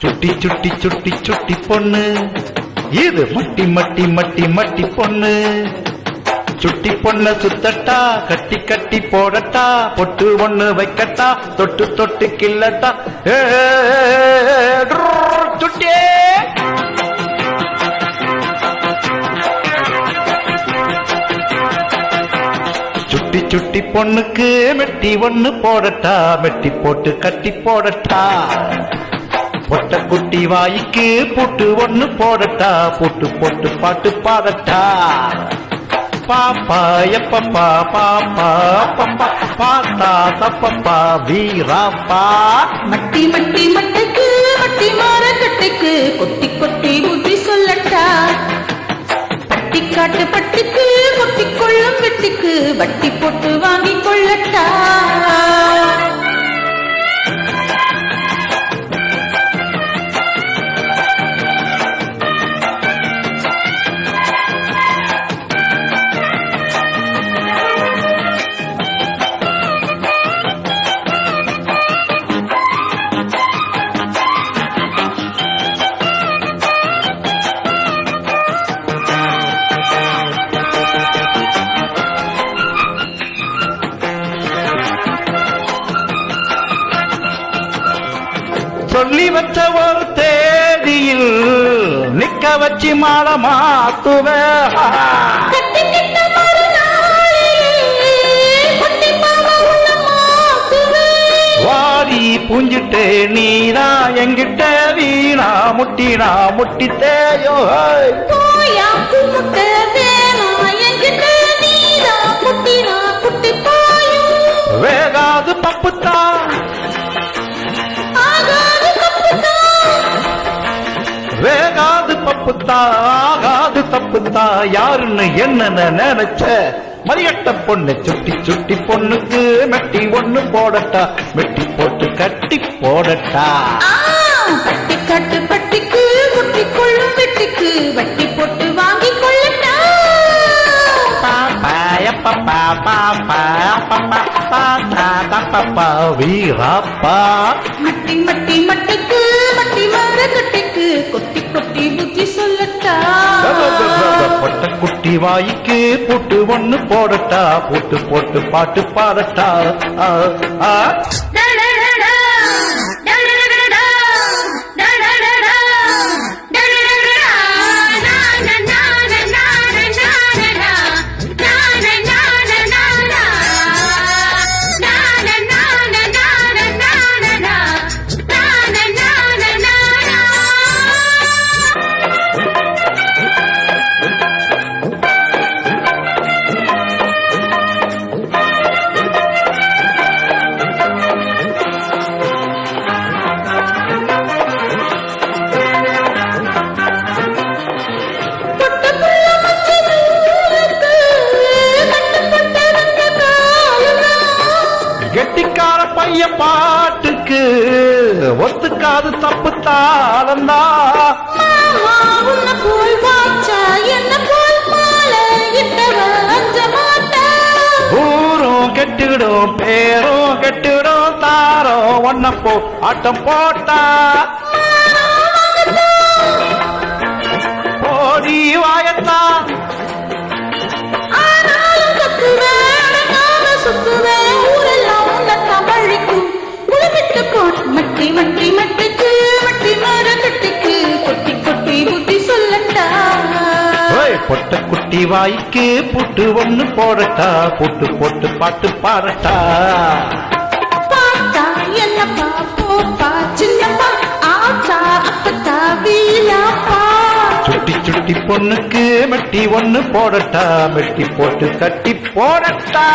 சுட்டி சுட்டி சுட்டி சுட்டி பொண்ணு இது மட்டி மட்டி மட்டி மட்டி பொண்ணு. சுட்டி பொண்ண சுத்தட்டா கட்டி கட்டி போடட்டா பொட்டு ஒண்ணு வைக்கட்டா தொட்டு தொட்டு கிள்ளட்டா சுட்டியே. சுட்டி சுட்டி பொண்ணுக்கு மெட்டி ஒண்ணு போடட்டா மெட்டி போட்டு கட்டி போடட்டா. பொட்ட குட்டி வாய்க்கு பூட்டு ஒண்ணு போடட்டா பூட்டு போட்டு பாட்டு பாடட்டா. பாப்பா எப்பப்பா பாப்பா பப்பா பாத்தா தப்பப்பா வீராப்பா. மட்டி மட்டி மட்டைக்கு மட்டி மாற கட்டைக்கு கொட்டி கொட்டி புத்தி சொல்லட்டா. பட்டி காட்டு பட்டிக்கு கொட்டி கொள்ளும் வெட்டிக்கு வட்டி போட்டு வாங்கி கொள்ளட்டா. சொல்லி வச்ச ஒரு தேதியில் நிக்க வச்சு மாலை மாத்துவ. வாடி புஞ்சிட்டே நீரா எங்கிட்ட வீணா முட்டினா முட்டித்தேயோ. வேகாது பப்புத்தா வேகாது பப்புத்தா ஆகாது தப்புத்தா. யாருன்னு என்ன நினைச்ச மரியட்ட பொண்ணு. சுட்டி சுட்டி பொண்ணுக்கு மெட்டி ஒண்ணு போடட்டா மெட்டி போட்டு கட்டி போடட்டா. பட்டி கட்டு பட்டிக்கு குட்டி கொள்ளும் வெட்டிக்கு வட்டி போட்டு வாங்கி கொள்ளட்டா. பாப்பா எப்பப்பா பாப்பா பப்பா பாத்தா தப்பப்பா வீராப்பா. மட்டி மட்டி மட்டைக்கு மட்டி மாற கட்டைக்கு கொட்டி கொட்டி புத்தி சொல்லட்டா. பொட்ட குட்டி வாய்க்கு பூட்டு ஒண்ணு போடட்டா பூட்டு போட்டு பாட்டு பாடட்டா. கெட்டிக்கார பைய பாட்டுக்கு ஒத்துக்காது தப்பு தாளந்தா. ஊரும் கெட்டுடும் பேரும் கெட்டுடும் தாரம் ஒன்னப்போ ஆட்டம் போட்டா. ஓடி வாயத்தா மட்டி மட்டி மட்டிக்கு மட்டி மாற கட்டிக்கு கொட்டி கொட்டி புத்தி சொல்லட்டா. பொட்ட குட்டி வாய்க்கு பூட்டு ஒண்ணு போடட்டா பூட்டு போட்டு பாட்டு பாடட்டா. பாத்தா என்னப்பா போப்பா சின்னப்பா ஆத்தா அப்பத்தா வீலாப்பா. சுட்டி சுட்டி பொண்ணுக்கு மெட்டி ஒண்ணு போடட்டா மெட்டி போட்டு கட்டி போடட்டா.